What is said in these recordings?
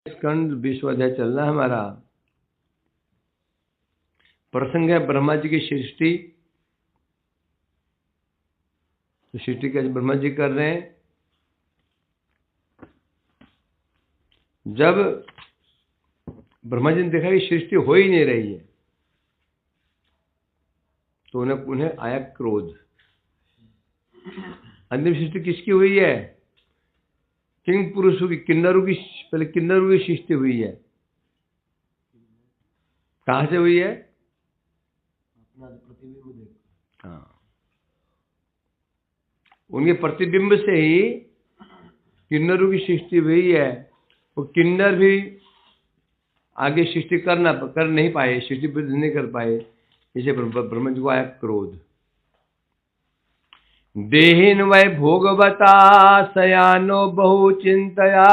स्कंद 20वां अध्याय चल रहा है हमारा। प्रसंग है ब्रह्मा जी की सृष्टि। तो सृष्टि कैसे ब्रह्मा जी कर रहे हैं? जब ब्रह्मा जी ने देखा कि सृष्टि हो ही नहीं रही है, तो उन्हें आया क्रोध। अंतिम सृष्टि किसकी हुई है? किंग पुरुषों की, किन्नरों की। पहले किन्नरों की सृष्टि हुई है। कहां से हुई है? अपना प्रतिबिंब देखो। हाँ, उनके प्रतिबिंब से ही किन्नरों की सृष्टि हुई है। वो किन्नर भी आगे सृष्टि कर नहीं पाए, सृष्टि वृद्धि नहीं कर पाए। इसे ब्रह्मा जी को आया क्रोध। देहिन वै भोगवता सयानो बहु चिंतया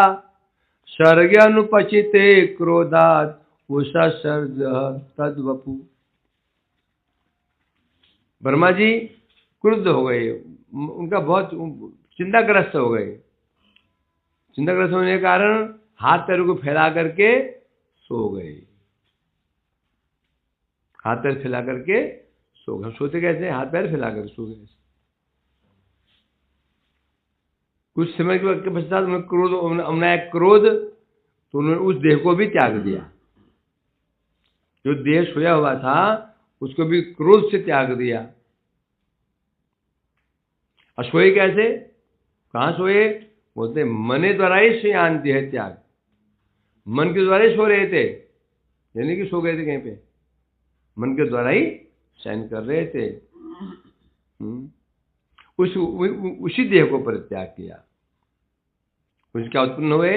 सर्ग अनुपचिते क्रोधात उषा सर्ज तद्वपु। ब्रह्मा जी क्रुद्ध हो गए, उनका बहुत चिंताग्रस्त हो गए। चिंताग्रस्त होने के कारण हाथ पैरों को फैला करके सो गए। हाथ पैर फैला करके सो गए। सोते कैसे? हाथ पैर फैला कर सो गए। कुछ समय के पश्चात उन्हें क्रोध, तो उन्होंने उस देह को भी त्याग दिया। जो देह सोया हुआ था उसको भी क्रोध से त्याग दिया। और सोए कैसे? कहां सोए? बोलते मने द्वारा ही शयान देह त्याग। मन के द्वारा ही सो रहे थे, यानी कि सो गए थे कहीं पे, मन के द्वारा ही शयन कर रहे थे। उसी देह को परित्याग किया। कुछ क्या उत्पन्न हुए?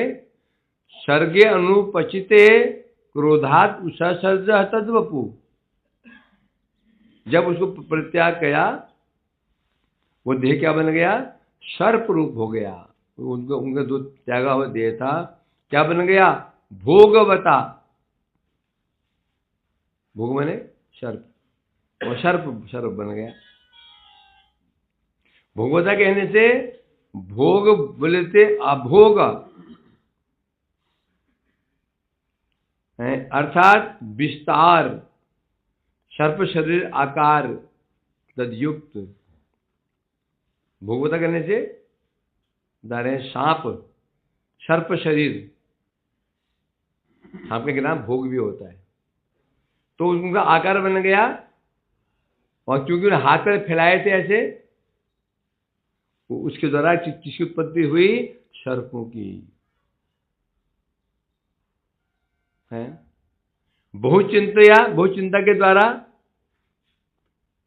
सर्गे अनुपचिते क्रोधात उषा सर्ज तद्वपु। जब उसको परित्याग किया, वो देह क्या बन गया? सर्प रूप हो गया। उनका जो त्यागा हुआ देह था क्या बन गया? भोगवता। भोग माने सर्प, और सर्प बन गया। भोगवता कहने से भोग बोलते अभोग, अर्थात विस्तार, सर्प शरीर आकार तदयुक्त। भोगवता करने से दारे सांप, सर्प शरीर। सांप के नाम भोग भी होता है। तो उनका आकार बन गया, और क्योंकि उन्हें हाथ पैर फैलाए थे ऐसे, उसके द्वारा किसकी उत्पत्ति हुई? सर्पों की है। बहुत चिंता के द्वारा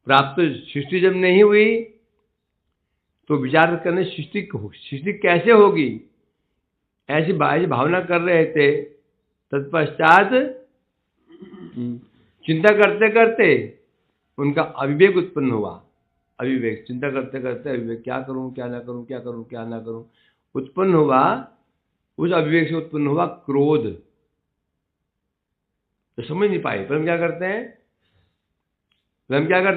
प्राप्त सृष्टि जब नहीं हुई, तो विचार करने सृष्टि कैसे होगी, ऐसी भावना कर रहे थे। तत्पश्चात चिंता करते करते उनका अविवेक उत्पन्न हुआ। अविवेक, चिंता करते करते अविवेक, क्या करूं क्या ना करूं, क्या करूं क्या ना करूं, उत्पन्न हुआ। उस अविवेक से उत्पन्न हुआ क्रोध। तो समझ नहीं पाए। पर हम क्या करते हैं?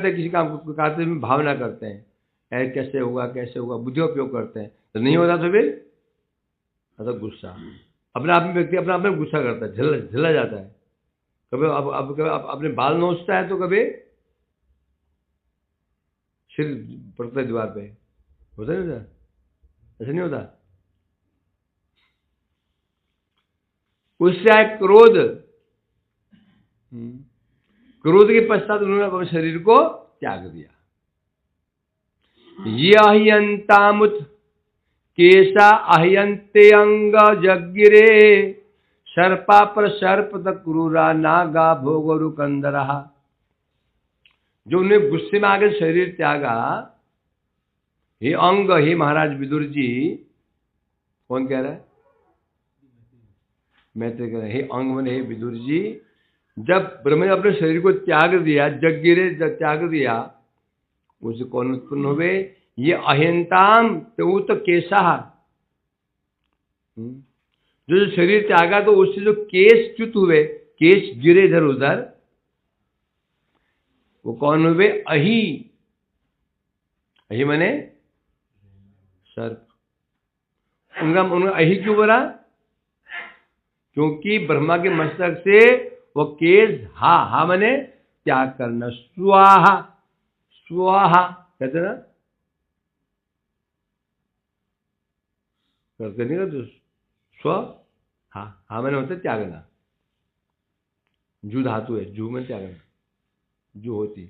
किसी काम को करते में भावना करते हैं, कैसे होगा कैसे होगा, बुद्धि का उपयोग करते हैं। तो नहीं होता तो फिर मतलब गुस्सा, अपने आप में व्यक्ति अपने आप में गुस्सा करता है, झिला जाता है। कभी अब अपने बाल नोचता है, तो कभी सिर पड़ता है दीवार पे। होता नहीं होता? ऐसा नहीं होता? उससे आए क्रोध। क्रोध के पश्चात उन्होंने अपने शरीर को त्याग दिया। ये अहियंतामुत केशा अहियंते अंग जगिरे सर्पा पर सर्प क्रूरा नागा भोगरु कंदरहा। जो उन्हें गुस्से में आगे शरीर त्यागा, हे अंग, हे महाराज विदुर जी। कौन कह रहा है? मैत्रेय कह रहे हैं, हे अंग मन, हे विदुर जी। जब ब्रह्मा ने अपने शरीर को त्याग दिया, जगिरे जब त्याग दिया, उसे कौन उत्पन्न हुए? ये अहिंताम तो केशा। जो शरीर त्यागा, तो उससे जो केश च्युत हुए, केश गिरे इधर उधर, वो कौन हुए? अहि। अहि माने सर्प। उनका अहि क्यों बोला? क्योंकि ब्रह्मा के मस्तक से वो केस हा मने त्याग करना, स्वाहा स्वाहा कहते ना, करते नहीं करते स्व, हा मैंने होता त्यागना, जू धातु है, जू में त्यागना, जू होती।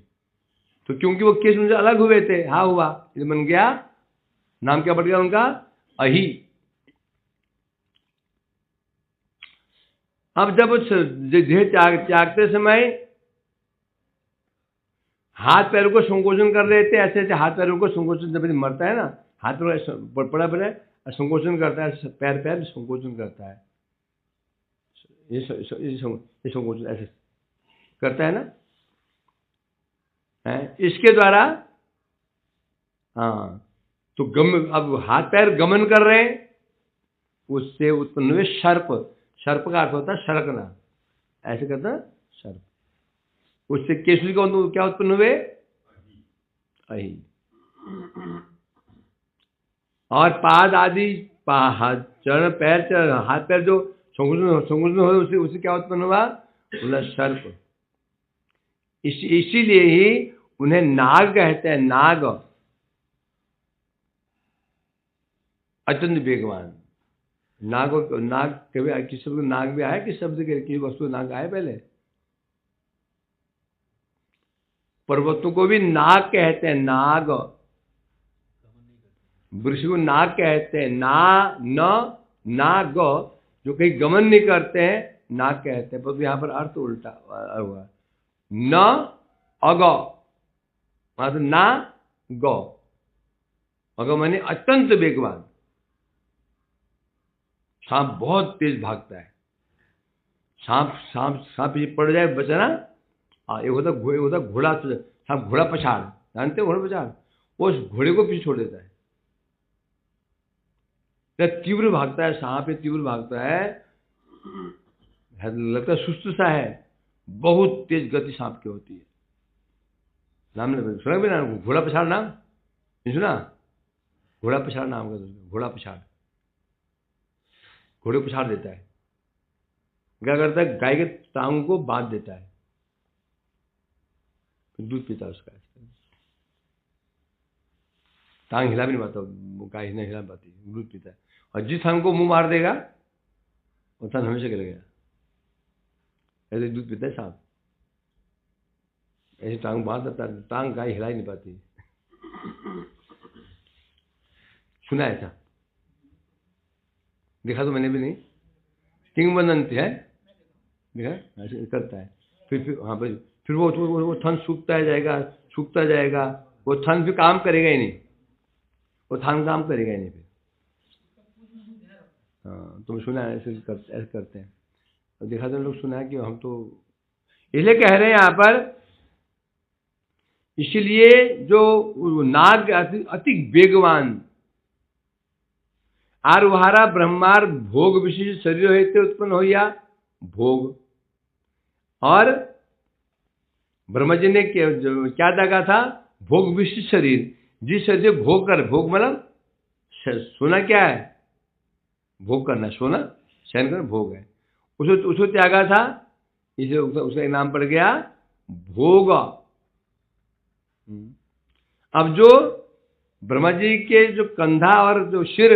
तो क्योंकि वो केस उनसे अलग हुए थे, हा हुआ, ये बन गया, नाम क्या बढ़ गया उनका, अही। अब जब देह त्यागते समय हाथ पैरों को संकोचन कर रहे थे, ऐसे ऐसे हाथ पैरों को संकोचन, जब मरता है ना, हाथ पैर पड़ा पड़ा संकोचन करता है, पैर संकोचन करता है, ये संकोचन ऐसे करता है ना, है इसके द्वारा। हाँ, तो अब हाथ पैर गमन कर रहे हैं, उससे उत्पन्न हुए सर्प। सर्प का अर्थ होता है सरकना, ऐसे करता है सर्प। उससे केसरी का क्या उत्पन्न हुए, अही। और पाद आदि, चरण पैर, हाथ पैर जो संकुचन हो, उसे क्या उत्पन्न हुआ, बोला सर्प। इसीलिए ही उन्हें नाग कहते हैं, नाग, अत्यंत वेगवान। नाग कभी किस शब्द नाग भी आया, किस शब्द के किसी वस्तु नाग आया पहले? पर्वतों को भी नाग कहते हैं, नाग। वृक्ष को नाग कहते हैं, नाग, जो कहीं गमन नहीं करते हैं, नाग कहते हैं। पर यहाँ पर अर्थ उल्टा हुआ, न अग, मतलब ना गौ, अग माने अत्यंत वेगवान। सांप बहुत तेज भागता है, सांप ये पड़ जाए बचना। एक होता घोड़ा, सांप घोड़ा पछाड़, जानते हो घोड़ा पछाड़, वो उस घोड़े को पीछे छोड़ देता है। तीव्र भागता है सांप, ये तीव्र भागता है, लगता है सुस्त सा है, बहुत तेज गति सांप की होती है। नाम सुना भी नाम, घोड़ा पछाड़ नाम नहीं सुना? घोड़ा पछाड़ नाम का, घोड़ा पछाड़, घोड़े को पछाड़ देता है। क्या करता है, गाय के टांग को बांध देता है, दूध पीता है उसका, टांग हिला भी नहीं पाता, गाय नहीं हिला पाती, दूध पीता है। और जिस टांग को मुंह मार देगा वो टांग हमेशा गिर गया। ऐसे दूध पीता है सांप, ऐसे टांग बांध देता है, टांग गाय हिला ही नहीं पाती। सुना ऐसा, देखा तो मैंने भी नहीं, किंवदंती है, देखा ऐसे करता है। फिर हाँ भाई, फिर वो थन सूखता जाएगा, सूखता जाएगा, वो थन फिर काम करेगा ही नहीं, वो थन काम करेगा ही नहीं फिर। हाँ, तुम सुना है ऐसे करते हैं, और देखा तो लोग सुना है कि हम तो इसलिए कह रहे हैं यहाँ पर, इसलिए जो नाग अति वेगवान, आरुहारा ब्रह्मार भोग विशिष्ट शरीर होते उत्पन्न हो, या भोग। और ब्रह्मा जी ने क्या दागा था, भोग विशिष्ट शरीर, जिस शरीर से भोग कर, भोग मतलब सोना क्या है, भोग करना, सोना शयन करना भोग है, उसको त्यागा था, इसे उसका एक नाम पड़ गया भोग। अब जो ब्रह्मा जी के जो कंधा और जो सिर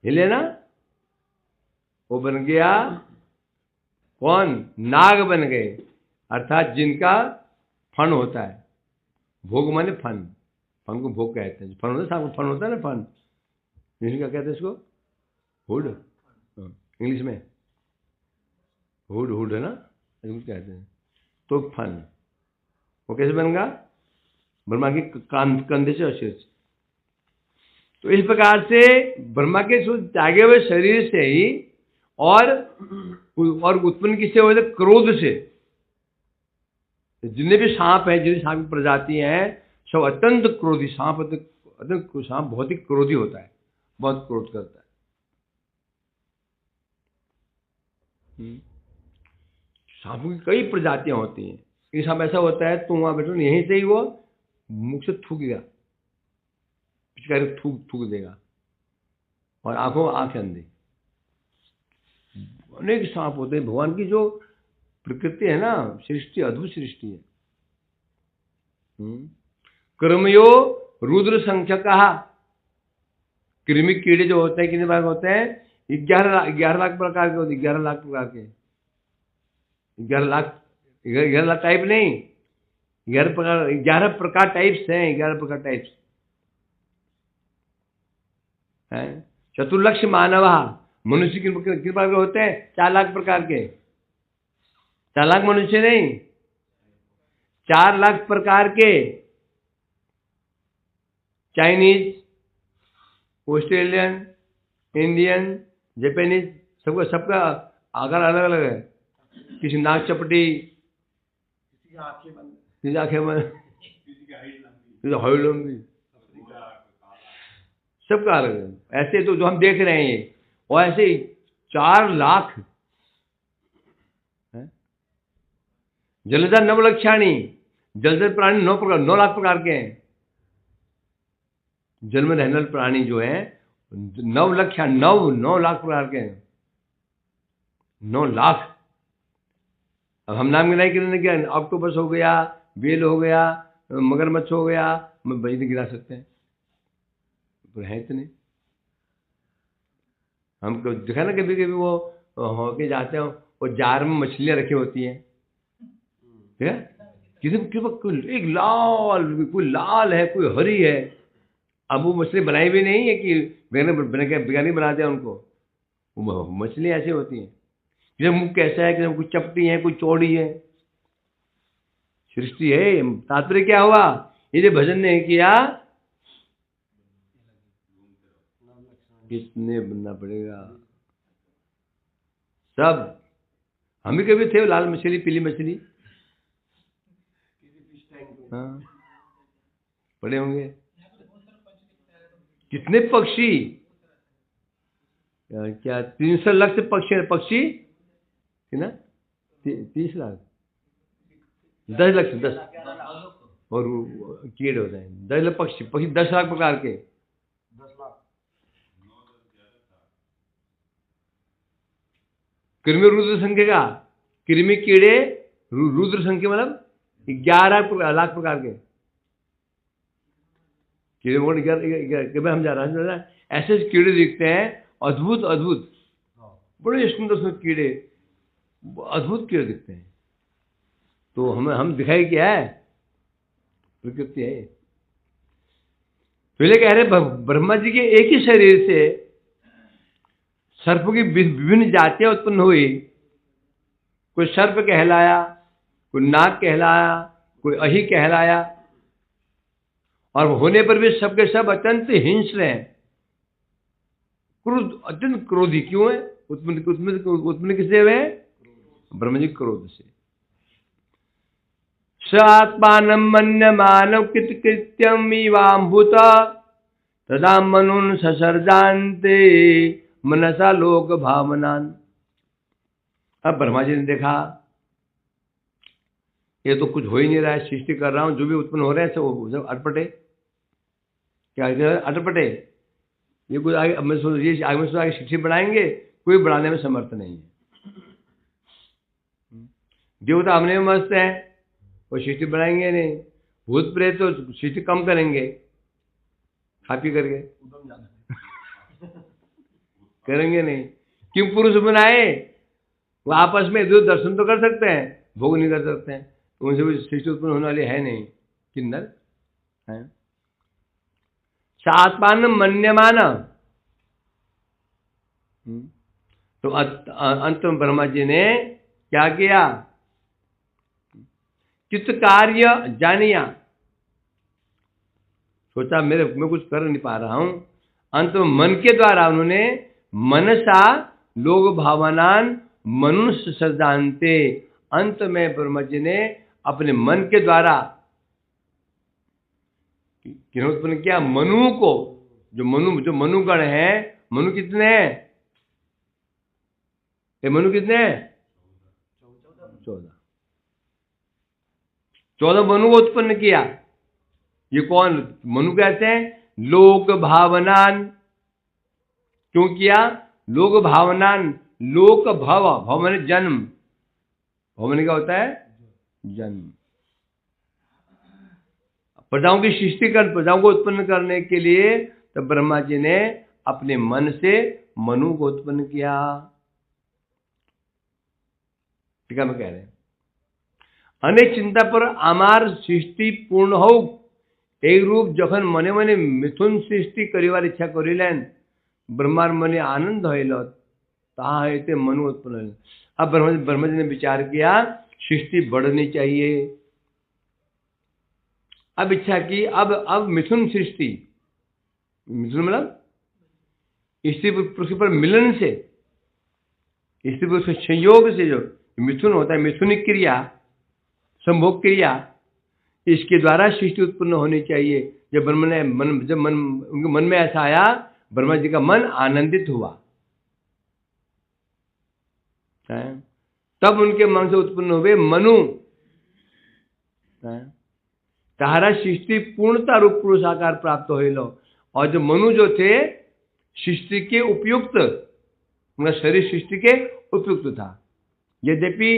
हिले ना, वो बन गया कौन, नाग बन गए, अर्थात जिनका फन होता है। भोग माने फन, फन को भोग कहते हैं। फन होता है, फन होता है ना, फन इंग्लिश क्या कहते हैं इसको, हुड, इंग्लिश में हुड है ना, इसको कहते हैं। तो फन वो कैसे बनेगा, ब्रह्मा के कंधे से और सिर से। तो इस प्रकार से ब्रह्मा के त्यागे हुए शरीर से ही, और उत्पन्न किससे हुए थे, क्रोध से। जितने भी सांप हैं, जितनी सांप की प्रजाति हैं, सब अत्यंत क्रोधी सांप, सांप बहुत ही क्रोधी होता है, बहुत क्रोध करता है। सांपों की कई प्रजातियां होती हैं। एक सांप ऐसा होता है, तुम वहां बैठो, यहीं से ही वो मुख से थूकेगा, पिचकारी थूक देगा, और आंख अंधी। अनेक सांप होते हैं। भगवान की जो प्रकृति है ना, सृष्टि अद्भुत सृष्टि है। कर्मयो रुद्र संख्या कहा, कृमि कीड़े जो होते हैं कितने भाग होते हैं? 11 लाख प्रकार के होते हैं। 11 लाख प्रकार के, 11 लाख टाइप नहीं, 11 प्रकार टाइप्स हैं। 11 प्रकार टाइप्स हैं। चतुर्लक्ष मानव, मनुष्य कितने प्रकार के होते हैं? 4 लाख प्रकार के। 4 लाख मनुष्य नहीं, 4 लाख प्रकार के। चाइनीज, ऑस्ट्रेलियन, इंडियन, जापानीज, सबका आकार अलग अलग है। किसी नाक चपटी, किसी की आंखें बंद, किसी हाइट लंबी, सबका अलग है। ऐसे तो जो हम देख रहे हैं ये, और ऐसे ही 4 लाख। जलधर नवलक्षाणी, जलधर प्राणी 9 लाख प्रकार के हैं। जल में रहने वाले प्राणी जो है 9 लाख प्रकार के हैं। 9 लाख। अब हम नाम गिनाई कितने क्या? ऑक्टोपस हो गया, व्हेल हो गया, मगरमच्छ हो गया, मैं बड़ी गिरा सकते हैं, पर है इतने। हमको देखा ना कभी कभी वो होके जाते हैं, वो जार में मछलियां रखी होती हैं, ठीक है? एक लाल, कोई लाल है, कोई हरी है। अब वो मछली बनाई भी नहीं है कि बिरयानी बनाते हैं उनको। वो मछली ऐसी होती हैं, किसी मुख कैसा है, किसी कुछ चपटी है, कोई चौड़ी है। सृष्टि है। तात्पर्य क्या हुआ? ये जो भजन नहीं किया, किसने बनना पड़ेगा? सब हम भी कभी थे, लाल मछली, पीली मछली, हाँ पड़े होंगे। कितने पक्षी, क्या 300 लाख से पक्षी है ना? 30 लाख, 10 लाख से 10, और कीड़े होते हैं 10 लाख पक्षी 10 लाख प्रकार के। 10 लाख। कृमि रुद्र संख्या का, कृमि कीड़े रुद्र संख्या मतलब 11 लाख प्रकार के कीड़े। हम जा रहे हैं, ऐसे कीड़े दिखते हैं, अद्भुत अद्भुत, बड़े सुंदर सुंदर कीड़े, अद्भुत कीड़े दिखते हैं। तो हम दिखाई क्या है? प्रकृति है। पहले कह रहे ब्रह्मा जी के एक ही शरीर से सर्पों की विभिन्न जातियां उत्पन्न हुई। कोई सर्प कहलाया, कोई नाग कहलाया, कोई अही कहलाया, और होने पर भी सबके सब अत्यंत हिंस्र हैं। क्रोध, अत्यंत क्रोधी क्यों है? उत्पन्न किससे हुए? ब्रह्म जी क्रोध से। स आत्मानं मन्यमानं कृत्यं इवाम्भूत तदा मनुन ससर्जान्ते मनसा लोक भावनान। अब ब्रह्मा जी ने देखा ये तो कुछ हो ही नहीं रहा है, सृष्टि कर रहा हूं, जो भी उत्पन्न हो रहे हैं सब अटपटे। क्या अटपटे? ये कुछ आगे आगे सृष्टि बनाएंगे, कोई बनाने में समर्थ नहीं है। देवता हमने में मस्त है, वो सृष्टि बनाएंगे नहीं। भूत प्रेत तो सृष्टि कम करेंगे, खा पी करके करेंगे नहीं। क्यों? पुरुष बनाए, वो आपस में दो दर्शन तो कर सकते हैं, भोग नहीं कर सकते हैं। उनसे भी सृष्टि उत्पन्न होने वाली है नहीं, किन्नर है। सात्मान मन्यमान, तो अंत में ब्रह्मा जी ने क्या किया? चित्त कार्य जानिया, सोचा मैं कुछ कर नहीं पा रहा हूं। अंत में मन के द्वारा उन्होंने मनसा लोग भावनान मनुष्य सजानते, अंत में ब्रह्मा जी ने अपने मन के द्वारा किन्होंने उत्पन्न किया? मनु को। जो मनुगण है, मनु कितने हैं? ये मनु कितने हैं? 14 मनु को उत्पन्न किया। ये कौन मनु कहते हैं? लोक भावनान। क्यों किया? लोक भावनान, लोक भव, भव माने जन्म, भव माने क्या होता है? जन्म। प्रजाओं की सृष्टि कर, प्रजाओं को उत्पन्न करने के लिए तो ब्रह्मा जी ने अपने मन से मनु को उत्पन्न किया। ठीक है, मैं कह रहे हैं अनेक चिंता पर आमार सृष्टि पूर्ण हो एक रूप जखन मने मने मिथुन सृष्टि करिवार इच्छा करिलेन ब्रह्मार मने आनंद होइल ताहा हेते मनु उत्पन्न होइल। अब ब्रह्मा जी ने विचार किया सृष्टि बढ़नी चाहिए। अब इच्छा की अब मिथुन सृष्टि, मिथुन मतलब स्त्री पुरुष पर मिलन से, स्त्री पुरुष के संयोग से जो मिथुन होता है, मिथुनिक क्रिया, संभोग क्रिया, इसके द्वारा सृष्टि उत्पन्न होनी चाहिए। जब ब्रह्मा ने उनके मन में ऐसा आया, ब्रह्मा जी का मन आनंदित हुआ, तब उनके मन से उत्पन्न हुए मनु। तारा सृष्टि पूर्णता रूप पुरुष आकार प्राप्त हो लो। और जो मनु जो थे सृष्टि के उपयुक्त, उनका शरीर सृष्टि के उपयुक्त था। यद्यपि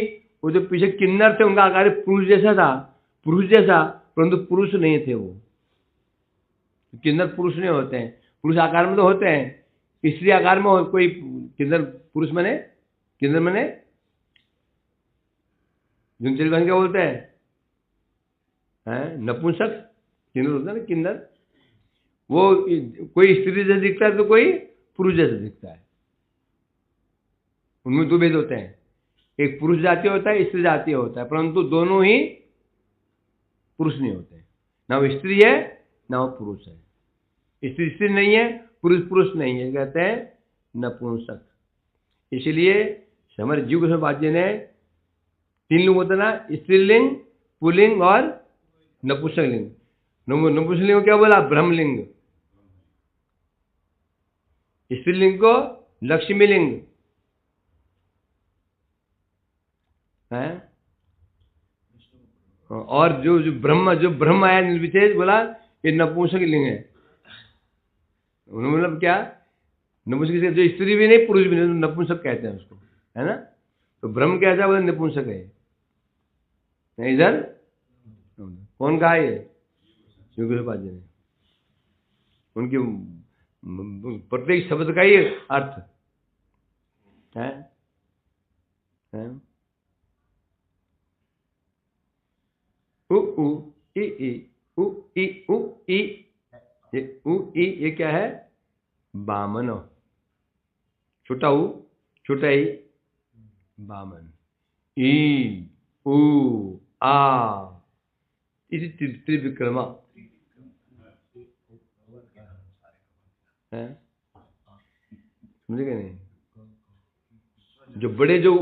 वो जो पीछे किन्नर थे उनका आकार पुरुष जैसा था, पुरुष जैसा, परंतु पुरुष नहीं थे वो। किन्नर पुरुष नहीं होते हैं, पुरुष आकार में तो होते हैं, स्त्री आकार में कोई किन्नर पुरुष मने, किन्नर मने जुनचरी क्या बोलते हैं? नपुंसक किन्नर होता है ना, किन्नर। वो कोई स्त्री जैसा दिखता है तो कोई पुरुष जैसा दिखता है। उनमें दो भेद होते हैं, एक पुरुष जातीय होता है, स्त्री जातीय होता है, परंतु दोनों ही पुरुष नहीं होते। ना वो स्त्री है ना वो पुरुष है, स्त्री स्त्री नहीं है, पुरुष पुरुष नहीं है, कहते हैं नपुंसक। इसलिए हमारे जीव गोस्वामी ने 3 लिंग होता ना, स्त्रीलिंग, पुल्लिंग और नपुंसक लिंग। नपुंसक लिंग को क्या बोला? ब्रह्मलिंग। स्त्रीलिंग को लक्ष्मी लिंग है। और जो ब्रह्म आया निर्विशेष बोला ये नपुंसक लिंग है। मतलब क्या? नपुंसक जो स्त्री भी नहीं पुरुष भी नहीं, नपुंसक कहते हैं उसको, है ना। तो ब्रह्म कैसा बोला? नपुंसक है। इधर कौन कहा ये? योगेश्वर ने। उनके प्रत्येक शब्द का ही अर्थ है। उ उ ई ई उ ई उ ई, ये उ ई ये क्या है? बामन। छोटा उ, छोटा ई, बामन। ई उ आ इसी त्रिविक्रमा है, समझे क्या नहीं? जो बड़े जो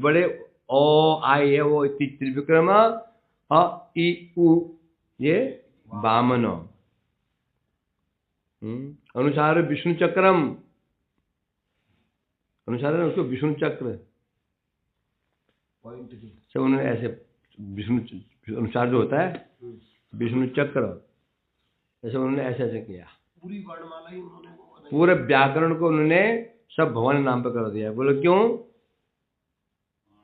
बड़े ओ आई है वो त्रिविक्रमा, अ ई उ ये बामन। अनुसार विष्णु चक्रम, अनुसार है उसको विष्णु चक्र, सब उन्होंने ऐसे विष्णु अनुसार जो होता है विष्णु चक्र, ऐसे उन्होंने ऐसे ऐसे किया। पूरी वर्णमाला ही उन्होंने, पूरे व्याकरण को उन्होंने सब भगवान नाम पे कर दिया। बोलो क्यों?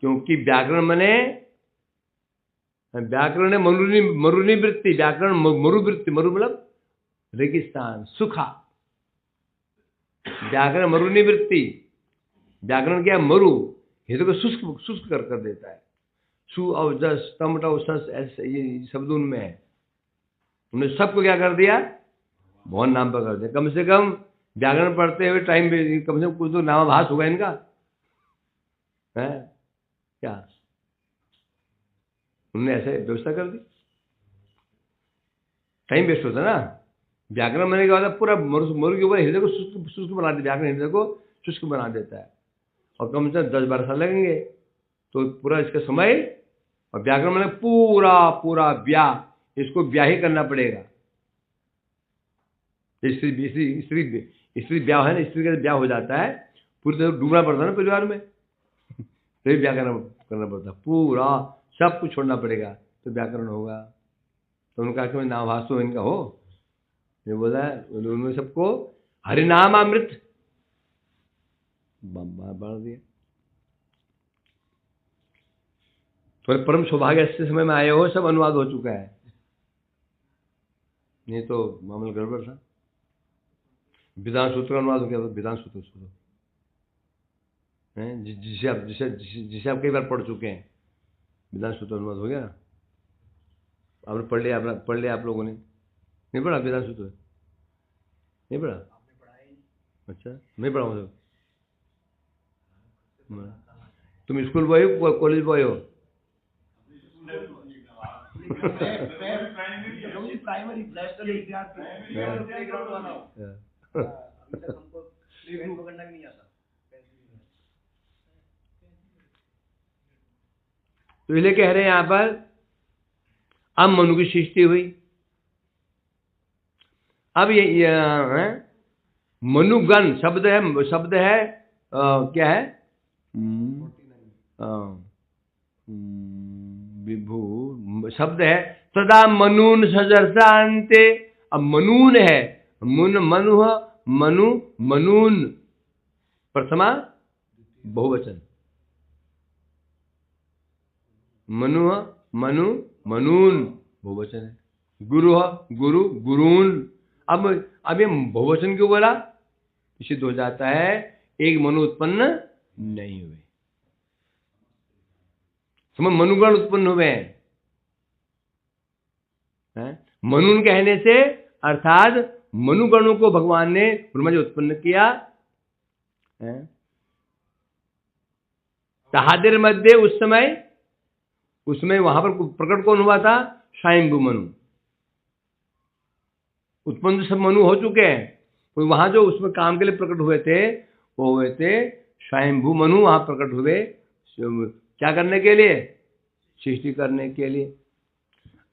क्योंकि व्याकरण मने, व्याकरण है मरुनी वृत्ति, व्याकरण मरुवृत्ति, मरु मतलब रेगिस्तान, सुखा। व्याकरण मरुनी वृत्ति, व्याकरण क्या? मरु, ये तो शुष्क कर देता है। सु और जस, तमट और सस, ऐसे ये शब्द उनमें है। उन्होंने सबको क्या कर दिया? भगवान नाम पर कर दिया। कम से कम व्याकरण पढ़ते हुए टाइम पे कम से कम कुछ तो नामाभास होगा इनका, है क्या? उन्होंने ऐसे व्यवस्था कर दी, टाइम वेस्ट होता ना। व्याकरण बनने के बाद पूरा मरु के ऊपर हृदय को शुष्क बना देता, व्याकरण हृदय को शुष्क बना देता है। और कम से कम 10-12 साल लगेंगे तो पूरा इसका समय, और व्याकरण मैंने पूरा ब्याह, इसको ब्याह ही करना पड़ेगा। स्त्री ब्याह है ना, स्त्री का ब्याह हो जाता है, पूरी तरह डूबना पड़ता है ना परिवार में, तो ब्याह करना पड़ता है, पूरा सब कुछ छोड़ना पड़ेगा तो व्याकरण होगा। तो उनका कहा कि नामभास तो इनका हो, ये बोला है उन्होंने सबको हरिनाम अमृत, बढ़ दिया। थोड़े परम सौभाग्य ऐसे समय में आए हो, सब अनुवाद हो चुका है, नहीं तो मामला गड़बड़ था। विधान सूत्र का अनुवाद हो गया, तो विधान सूत्र सुनो हैं, जिसे आप कई बार पढ़ चुके हैं, विधान सूत्र अनुवाद हो गया ना, आपने पढ़ लिया आप लोगों ने, नहीं पढ़ा विधान सूत्र? नहीं पढ़ा? अच्छा, मैं पढ़ा हूँ। तुम स्कूल बॉय हो, कॉलेज बॉय हो? तो इसलिए कह रहे हैं यहां पर, अब मनु की सृष्टि हुई। अब ये मनुगण शब्द है क्या है? विभू शब्द है, तदा मनून सजर्षान्ते। अब मनून है, मनून प्रथमा बहुवचन, मनून बहुवचन है, गुरु गुरून। अब ये बहुवचन क्यों बोला? सिद्ध हो जाता है एक मनु उत्पन्न नहीं हुए, समझ, मनुगण उत्पन्न हुए हैं। मनुन कहने से अर्थात मनुगणों को भगवान ने, ब्रह्मा जी उत्पन्न किया। तहादिर मध्य उसमें वहां पर प्रकट कौन हुआ था? स्वयंभू मनु। उत्पन्न सब मनु हो चुके हैं, तो वहां जो उसमें काम के लिए प्रकट हुए थे, वो हुए थे स्वयंभू मनु। वहां प्रकट हुए क्या करने के लिए? सृष्टि करने के लिए।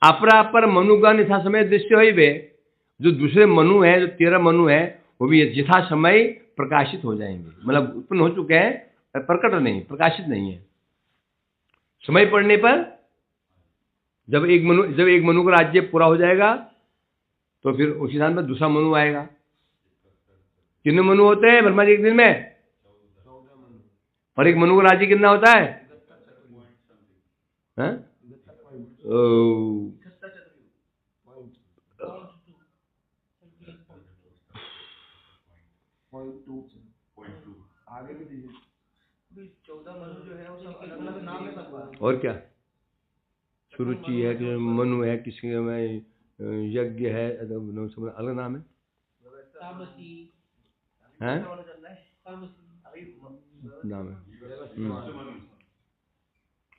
अपरा पर मनुगण यथा समय दृश्य हुई वे, जो दूसरे मनु है, जो 13 मनु है, वो भी यथा समय प्रकाशित हो जाएंगे। मतलब उत्पन्न हो चुके हैं, प्रकट नहीं, प्रकाशित नहीं है। समय पड़ने पर जब एक मनु का राज्य पूरा हो जाएगा, तो फिर उसी स्थान पर दूसरा मनु आएगा। कितने मनु होते हैं ब्रह्मा जी एक दिन में? 14 मनु। और एक मनु का राज्य कितना होता है? और क्या, सुरुचि है, मनु है, किसी में यज्ञ है, अलग नाम है, नाम है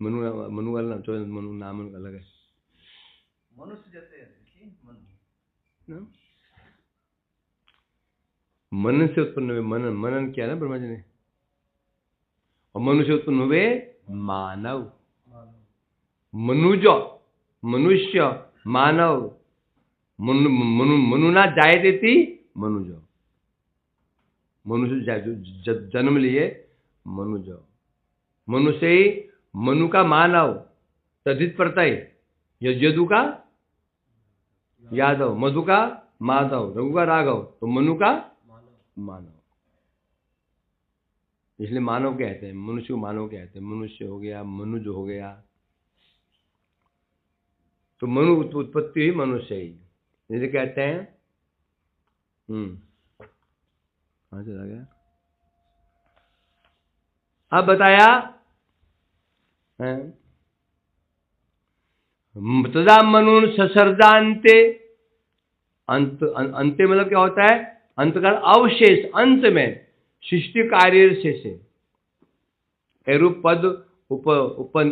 मनु वाला नाम, 14 मनु नाम अलग है। मनुष्य जैसे मनन से उत्पन्न हुए, मनन किया ना ब्रह्मा जी ने, और मनुष्य उत्पन्न हुए मानव। मनुष्य मानव, मनुना जायते थी मनुज, मनुष्य जन्म लिए मनुज। मनुष्य ही मनु का मानव, तद्धित प्रत्यय, यदु का यादव, मधु का माधव, रघु का राघव, तो मनु का मानव। इसलिए मानव कहते हैं, मनुष्य को मानव कहते हैं। मनुष्य हो गया, मनुज हो गया, तो मनु उत्पत्ति ही मनुष्य ही, जैसे कहते हैं। कहां चला गया? अब बताया तदा मनुन ससर्जान्ते। अंत्य मतलब क्या होता है? अंत का अवशेष, अंत में सृष्टि कार्य शेष एरूप पद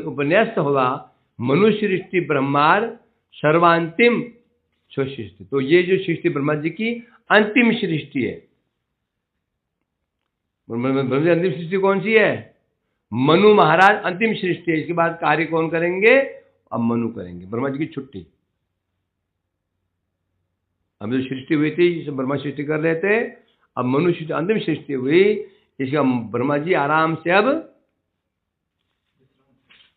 उपन्यास्त होगा। मनुष्य सृष्टि ब्रह्मार सर्वांतिम सृष्टि। तो ये जो सृष्टि ब्रह्मा जी की अंतिम सृष्टि है। ब्रह्मा जी अंतिम सृष्टि कौन सी है? मनु महाराज अंतिम सृष्टि है। इसके बाद कार्य कौन करेंगे? अब मनु करेंगे। ब्रह्मा जी की छुट्टी। अब जो सृष्टि हुई थी, जिसे ब्रह्मा सृष्टि कर रहे थे, अब मनु सृष्टि अंतिम सृष्टि हुई। इसका ब्रह्मा जी आराम से अब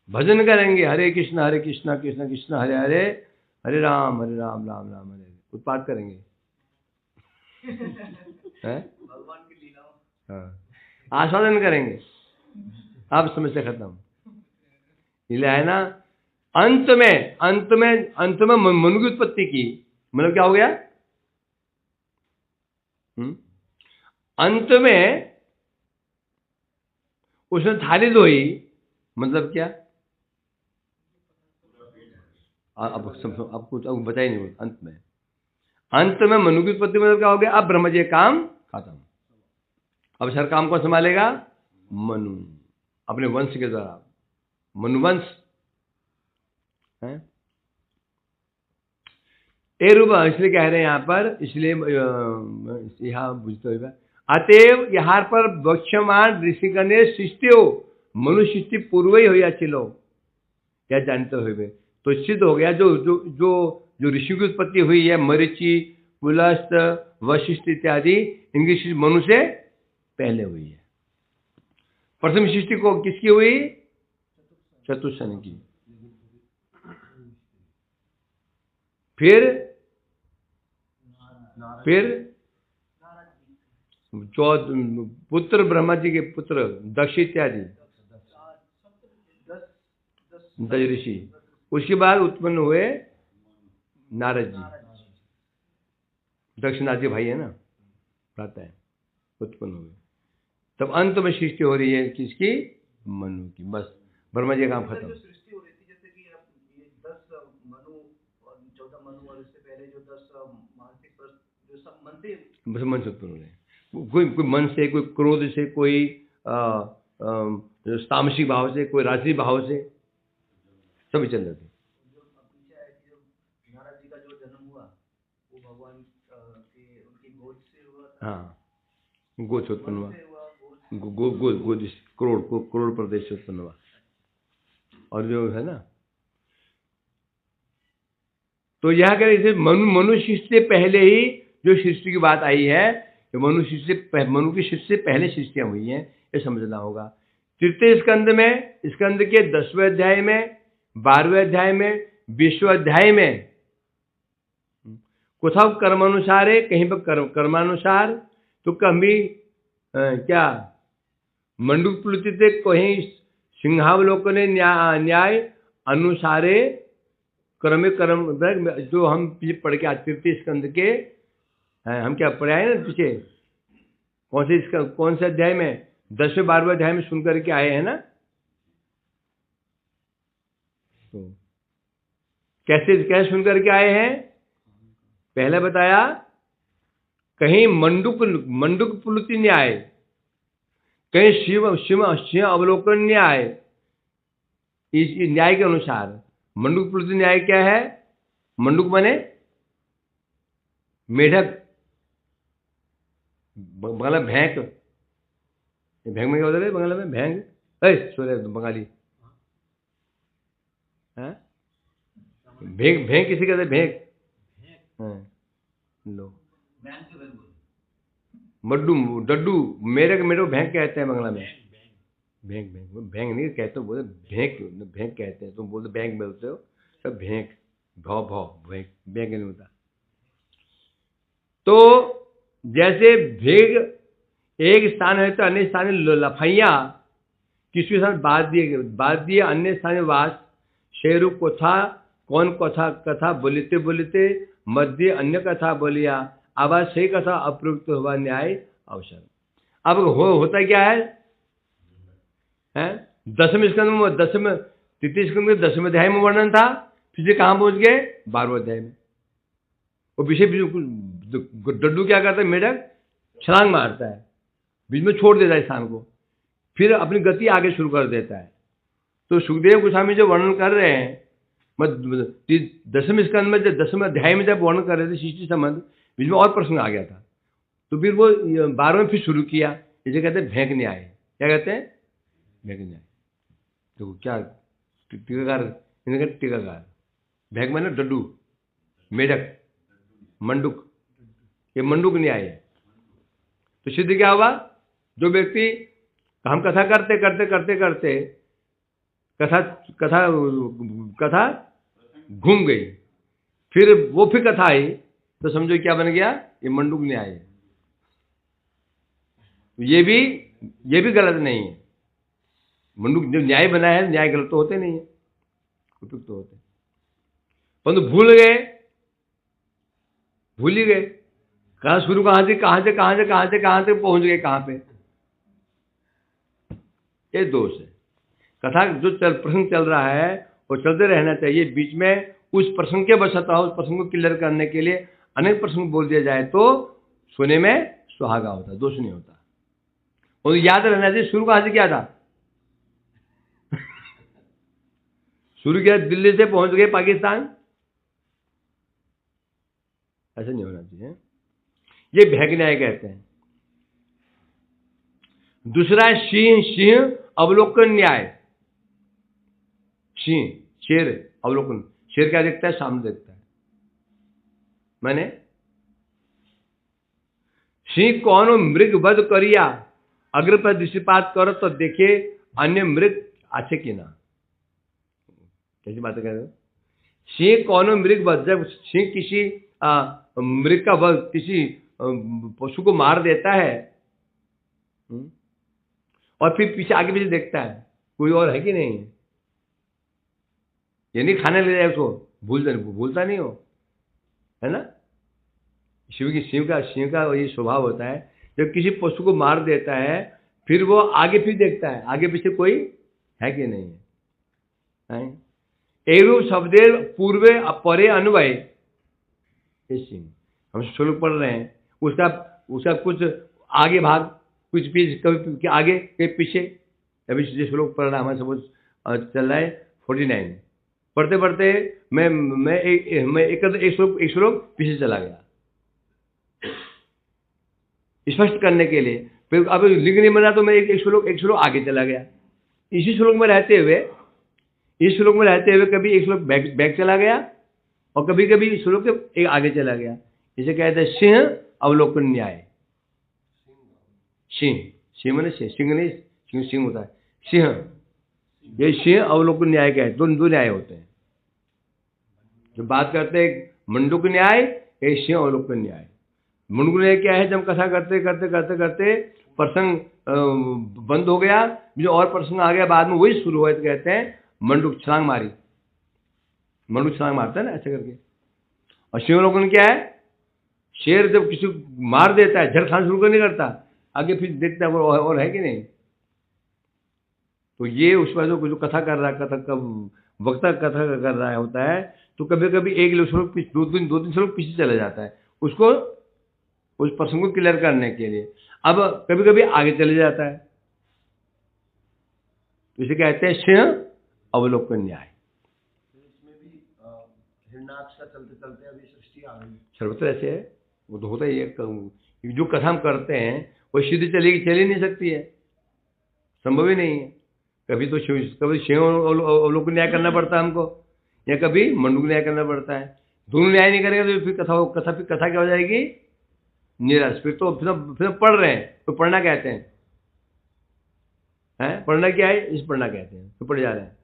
भजन करेंगे। हरे कृष्ण कृष्ण कृष्ण हरे हरे, हरे राम राम राम हरे। उत्पाद करेंगे। भगवान की लीलाओं। हाँ, आस्वादन करेंगे, अब समस्या खत्म। इसलिए है ना, अंत में मनु की उत्पत्ति की, मतलब क्या हो गया? अंत में उसने थाली धोई, मतलब क्या? अब कुछ अब बताइए नहीं। अंत में मनु की उत्पत्ति मतलब क्या हो गया? अब ब्रह्म जी काम खत्म। अब सर काम कौन संभालेगा? मनु, अपने वंश के द्वारा, मनुवंश है। ए रूप इसलिए कह रहे हैं यहाँ पर, इसलिए यहाँ बुझते हुए, अतएव यहाँ पर वक्ष्यमान ऋषिगण सृष्टि हो, मनुष्य सृष्टि पूर्व ही हो चिलो, क्या जानते हुए तो सिद्ध हो गया। जो जो जो जो ऋषि की उत्पत्ति हुई है, मरीचि, पुलस्त, वशिष्ठ इत्यादि, इनकी सृष्टि मनु से पहले हुई है। प्रथम सृष्टि को किसकी हुई? चतुष्सन की। फिर पुत्र, ब्रह्मा जी के पुत्र दक्ष इत्यादि, 10 ऋषि। उसके बाद उत्पन्न हुए नारद जी, दक्षिणाथ के भाई है ना, कहता है, उत्पन्न हुए। तब अंत में सृष्टि हो रही है किसकी? मनु की। बस ब्रह्मा जी का काम खत्म। सृष्टि हो रही थी, जैसे कि अब ये 10 मनु और 14 मनु और इससे पहले जो 10 मानसिक जो सब मन से, बस मन से उत्पन्न हो रहे हैं। कोई मन से, कोई क्रोध से, कोई तामसिक भाव से, कोई राजसी भाव से, सभी चल रहे थे। नारद जी का जो जन्म हुआ वो भगवान के उनकी गोद से हुआ। हाँ, गोद से उत्पन्न हुआ, गोद करोड़ प्रदेश से उत्पन्न हुआ। और जो है ना, तो यह कह रहे मनुष्य से पहले ही जो सृष्टि की बात आई है, कि मनु की सृष्टि से पहले सृष्टियां हुई हैं, ये समझना होगा। तृतीय स्कंद के 10वें अध्याय में, 12वें अध्याय में, 20वें अध्याय में कुछ कर्मानुसार है, कहीं पर कर्मानुसार, तो कभी क्या मंडूक प्लुति, कहीं सिंहावलोकन न्याय अनुसारे कर्म, जो हम पढ़ के आज तृतीय स्कंद के, हम क्या पढ़े हैं ना पीछे, कौन से अध्याय में? 10वें 12वें अध्याय में सुन करके आए हैं ना। तो कैसे सुन करके आए हैं? पहले बताया, कहीं मंडूक प्लुति न्याय, कहीं शिव अवलोकन न्याय। इस न्याय के अनुसार मंडूक प्लुति न्याय क्या है? मंडूक माने मेढक, बंगाला भैंक। भैंक में क्या होता है? बंगाला में भैंक, बंगाली है भैंक किसी कहते हैं? भैंक लो, मड्डू, डड्डू, मेरे भैंक कहते हैं बंगला में। भैंक नहीं कहते, बोलते भैंक कहते हैं। तुम बोलते बैंक बोलते हो, सब भैंक, भैंक नहीं होता। तो जैसे भेग एक स्थान है तो अन्य स्थान लफैया, किसी स्थान बात दिए अन्य स्थान वास, शेरु कथा, कौन कथा बोलते मध्य अन्य कथा बोलिया, आवाज सही कथा अप्रयुक्त हुआ न्याय अवसर। अब होता क्या है? तृतीय स्कंद में 10वें अध्याय में वर्णन था, फिर से कहाँ पहुंच गए? 12वें अध्याय में। और विषय डड्डू क्या करता है? मेढक छलांग मारता है, बीच में छोड़ देता है स्थान को, फिर अपनी गति आगे शुरू कर देता है। तो सुखदेव गोस्वामी जो वर्णन कर रहे हैं, 10वें स्कंद में, 10वें अध्याय में जब वर्णन कर रहे थे सृष्टि संबंध, बीच में और प्रश्न आ गया था, तो फिर वो 12वें फिर शुरू किया। इसे कहते हैं भैंक न्याय। क्या कहते हैं? भैंक न्याय। तो क्या टीकाकार, भैंक माने डड्डू, मेढक, मंडूक, ये मंडूक न्याय है। तो सिद्ध क्या हुआ? जो व्यक्ति हम कथा करते कथा घूम गई, फिर कथा आई, तो समझो क्या बन गया? ये मंडूक न्याय है। ये भी ये भी गलत नहीं है। मंडूक जो न्याय बना है, न्याय गलत तो होते नहीं है, उपयुक्त तो होते, परंतु भूल ही गए कहाँ शुरू, कहाँ से पहुंच गए कहाँ पे, ये दोष है। कथा जो प्रसंग चल रहा है वो चलते रहना चाहिए, बीच में उस प्रसंग के वशतः उस प्रसंग को क्लियर करने के लिए अनेक प्रसंग बोल दिया जाए तो सोने में सुहागा होता, दोष नहीं होता। और याद रहना चाहिए शुरू कहाँ से किया था। शुरू किया दिल्ली से, पहुंच गए पाकिस्तान, ऐसा नहीं होना चाहिए। ये भैग न्याय कहते हैं। दूसरा है सिंह अवलोकन न्याय। सिंह शेर अवलोकन, शेर क्या देखता है, सामने देखता है। मैंने सिंह कौन मृग वध करिया, अग्र पर दृष्टिपात करो तो देखे अन्य मृग अच्छे की ना। कैसी बातें कह रहे हो। सिंह कौन मृग वध, जब सिंह किसी मृग का वध, किसी पशु को मार देता है और फिर पीछे आगे पीछे देखता है कोई और है कि नहीं, ये नहीं खाने ले जाए उसको, भूलता नहीं हो, है ना। सिंह का ये स्वभाव होता है, जब किसी पशु को मार देता है फिर वो आगे फिर देखता है आगे पीछे कोई है कि नहीं है। एरूप शब्दे पूर्वे परे अन्वय, ये सिंह हम श्लोक पढ़ रहे हैं, उसका कुछ आगे भाग, कुछ पीछे, कभी आगे कभी पीछे। अभी जो श्लोक पढ़ रहा है हमारे सब चल रहा है 49, पढ़ते पढ़ते मैं एक श्लोक पीछे चला गया स्पष्ट करने के लिए, फिर अब लिंग नहीं बना तो मैं एक श्लोक आगे चला गया। इसी श्लोक में रहते हुए कभी एक श्लोक बैक चला गया और कभी कभी श्लोक एक आगे चला गया। इसे कहते हैं सिंह अवलोकन न्याय। सिंह मैंने सिंह नहीं, सिंह होता है सिंह, ये सिंह अवलोकन न्याय का है। दो न्याय होते हैं जो बात करते हैं, मंडूक न्याय, एक सिंह अवलोकन न्याय। मंडूक न्याय क्या है, जब कथा करते प्रसंग बंद हो गया, जो और प्रसंग आ गया बाद में वही शुरू हुआ, तो कहते हैं मंडूक छलांग मारी, मंडूक छलांग मारता है ना ऐसे करके। और सिंह अवलोकन क्या है, शेर जब किसी को मार देता है झड़ खाना शुरू नहीं करता, आगे फिर देखता है वो और है कि नहीं। तो ये उस पर जो कथा कर रहा है, वक्ता कथा कर रहा होता है, तो कभी कभी एक श्लोक दो तीन श्लोक पीछे चला जाता है उसको, उस प्रसंग को क्लियर करने के लिए। अब कभी कभी आगे चले जाता है, इसे कहते हैं सिंह अवलोकन न्याय। इसमें भी हिरणाक्ष चलते अभी सृष्टि आ गई, सर्वत्र ऐसे है, वो तो होता ही है। जो कथा हम करते हैं वो सीधी चल ही नहीं सकती है, संभव ही नहीं है। कभी सिंह अवलोकन न्याय करना पड़ता है हमको, या कभी मंडूक न्याय करना पड़ता है। दोनों न्याय नहीं करेगा तो फिर कथा क्या हो जाएगी, निराश। फिर पढ़ रहे हैं तो पढ़ना कहते हैं, पढ़ना क्या है, इस पढ़ना कहते हैं, तो पढ़ जा रहे हैं।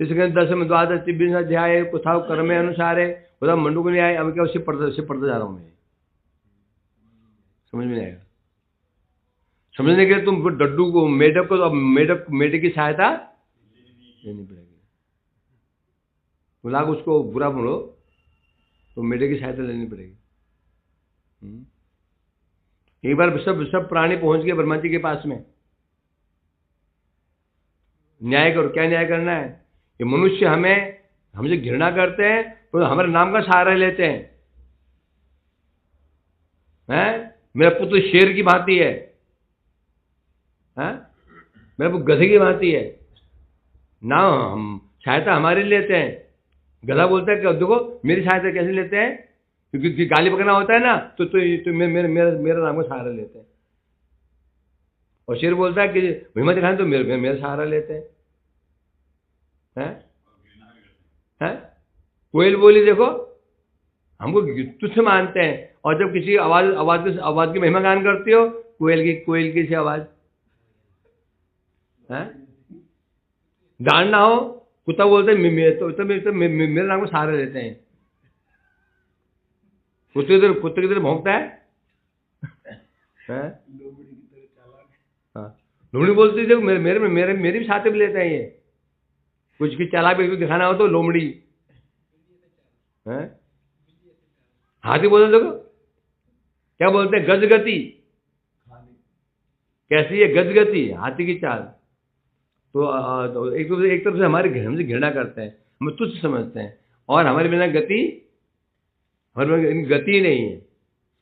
इसके 10 द्वादश 20 अध्याय कुथा कर्म अनुसार है, उधर मंडूक न्याय। अब क्या उसे पढ़ता जा रहा हूँ मैं, समझ में नहीं आएगा। समझने के लिए तुम डड्डू को, मेढक को, मेढक की सहायता लेनी पड़ेगी। बुलाग उसको बुरा बोलो तो मेढक की सहायता लेनी पड़ेगी। एक बार सब प्राणी पहुंच गए ब्रह्मा जी के पास में, न्याय करो। क्या न्याय करना है, ये मनुष्य हमसे घृणा करते हैं तो हमारे नाम का सहारा लेते हैं। मेरा पुत्र शेर की भांति है, मेरा पुत्र गधे की भांति है, ना हम सहायता हमारे लेते हैं। गधा बोलता है कि देखो मेरी सहायता कैसे लेते हैं, क्योंकि गाली पकड़ना होता है ना, तो मेरा नाम का सहारा लेते हैं। और शेर बोलता है कि हिम्मत दिखाने तो मेरा सहारा लेते हैं। कोयल बोली देखो हमको तुच्छ मानते हैं, और जब किसी आवाज की महिमा गान करती हो, कोयल की सी आवाज, डांटना हो, कुत्ता बोलते हैं मेरे नाम को सहारा लेते हैं। कुत्ते की तरह भौंकता है, लोमड़ी बोलती थी, मेरे मेरे मेरे मेरे भी छाते पे लेते हैं ये, कुछ की चालाक भी दिखाना हो तो लोमड़ी है। हाथी बोलते देखो क्या बोलते हैं, गजगति। कैसी है गजगति, हाथी की चाल। तो एक तरफ से हमारे हमसे घृणा करते हैं, हम तुच्छ समझते हैं, और हमारे बिना गति, हमारे बिना गति नहीं है।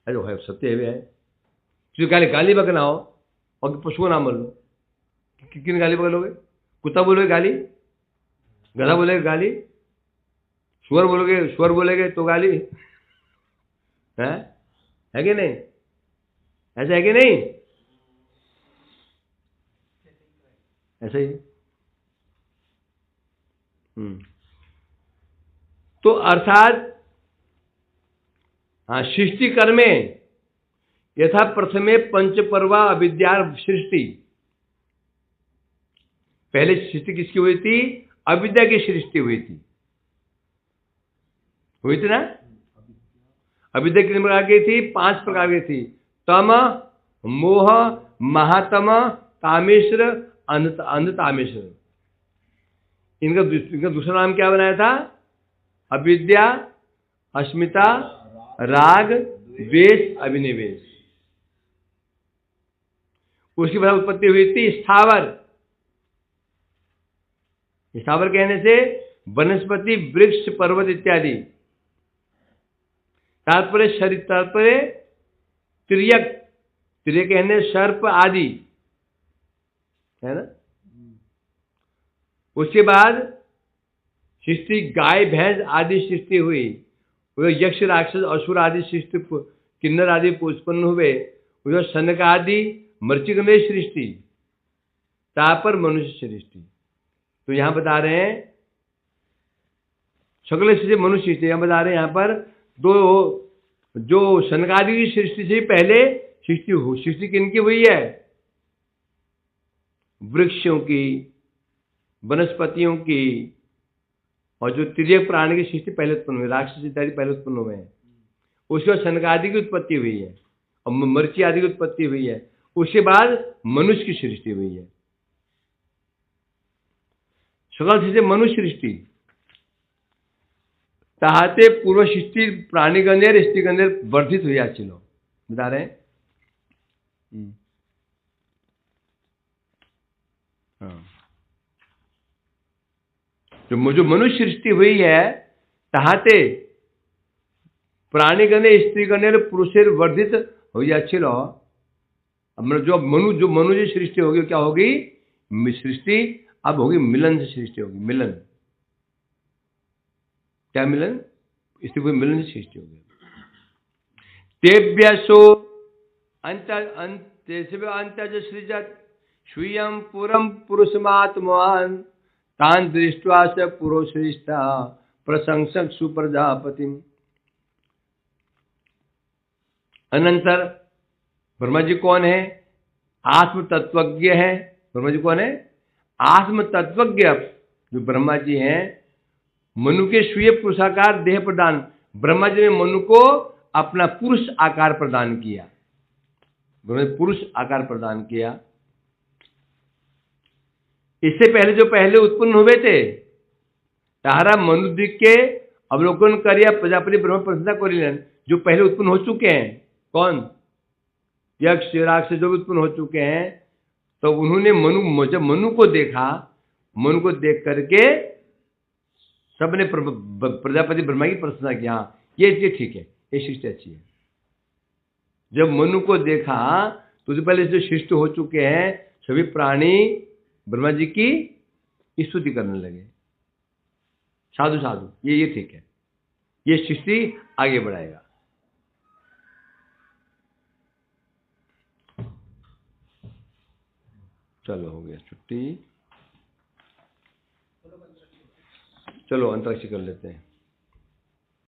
अरे भाई सत्य है, तो गाली बकना हो और पशु को नाम बोल लो, किन गाली पकड़ोगे? कुत्ता बोलोगे गाली, गधा बोलेगे गाली, सुअर बोलेगे तो गाली है कि नहीं? ऐसा है कि नहीं? ऐसा ही। तो अर्थात सृष्टि कर्मे यथा प्रथमे पंचपर्वा अविद्या सृष्टि। पहले सृष्टि किसकी हुई थी? अविद्या की सृष्टि हुई थी ना? अविद्या कितने प्रकार की थी? 5 प्रकार की थी। तम, मोह, महातम, तामेश्वर, अंधतामेश्वर। इनका दूसरा नाम क्या बनाया था? अविद्या, अस्मिता, राग, द्वेष, अभिनिवेश। उसकी बाद उत्पत्ति हुई थी स्थावर। स्थावर कहने से वनस्पति, वृक्ष, पर्वत इत्यादि। तात्पर्य शरीर, तात्पर्य त्रियक, त्रियक कहने सर्प आदि, है ना? उसके बाद सृष्टि गाय भैंस आदि सृष्टि हुई, यक्ष राक्षस असुर आदि सृष्टि, किन्नर आदि उत्पन्न हुए, सनक आदि मृचिक में सृष्टि, तापर मनुष्य सृष्टि। तो यहां बता रहे हैं सकल से मनुष्य सृष्टि, यहां बता रहे हैं यहां पर दो, जो सनकादि की सृष्टि से पहले सृष्टि किनकी हुई है? वृक्षों की, वनस्पतियों की, और जो तिर्यक प्राणी की सृष्टि पहले उत्पन्न हुई, राक्षस इत्यादि पहले उत्पन्न हुए हैं। उसके बाद सनकादि की उत्पत्ति हुई है और मर्ची आदि की उत्पत्ति हुई है। उसके बाद मनुष्य की सृष्टि हुई है। सकल से मनुष्य सृष्टि ताहते पूर्व सृष्टि प्राणीगणेर स्त्रीगणेर वर्धित हुई आचिलो बता रहे हैं। जो मनुष्य सृष्टि हुई है ताहते प्राणीगणे स्त्रीगणेर पुरुषेर वर्धित हुई आचिलो। जो मनु की सृष्टि होगी क्या होगी? सृष्टि अब होगी मिलन से सृष्टि होगी। मिलन क्या? मिलन, स्त्री को मिलन से सृष्टि होगी। तेभ्यसो अंत सृजत स्वीयं पुरम पुरुषमात्मान तान दृष्ट्वा स पुरुषेष्ठा प्रशंसक सुप्रजापतिम। अनंतर ब्रह्मा जी कौन है? आत्म तत्वज्ञ है। ब्रह्मा जी कौन है? आत्म तत्वज्ञ जो ब्रह्मा जी हैं, मनु के स्वीय पुरुषाकार देह प्रदान। ब्रह्मा जी ने मनु को अपना पुरुष आकार प्रदान किया, पुरुष आकार प्रदान किया। इससे पहले जो पहले उत्पन्न हुए थे तारा मनुद्विक के अवलोकन करिया प्रजापति ब्रह्म प्रसन्नता करिलन, जो पहले उत्पन्न हो चुके हैं। कौन? यक्ष राक्षस जो उत्पन्न हो चुके हैं। तो उन्होंने जब मनु को देखा, मनु को देख करके सबने प्रजापति ब्रह्मा की प्रशंसा किया, ये ठीक है, ये सृष्टि अच्छी है। जब मनु को देखा तो उससे पहले जो सृष्टि हो चुके हैं सभी प्राणी ब्रह्मा जी की स्तुति करने लगे, साधु साधु, ये ठीक है, ये सृष्टि आगे बढ़ाएगा। चलो हो गया छुट्टी, चलो अंतरिक्ष कर लेते हैं।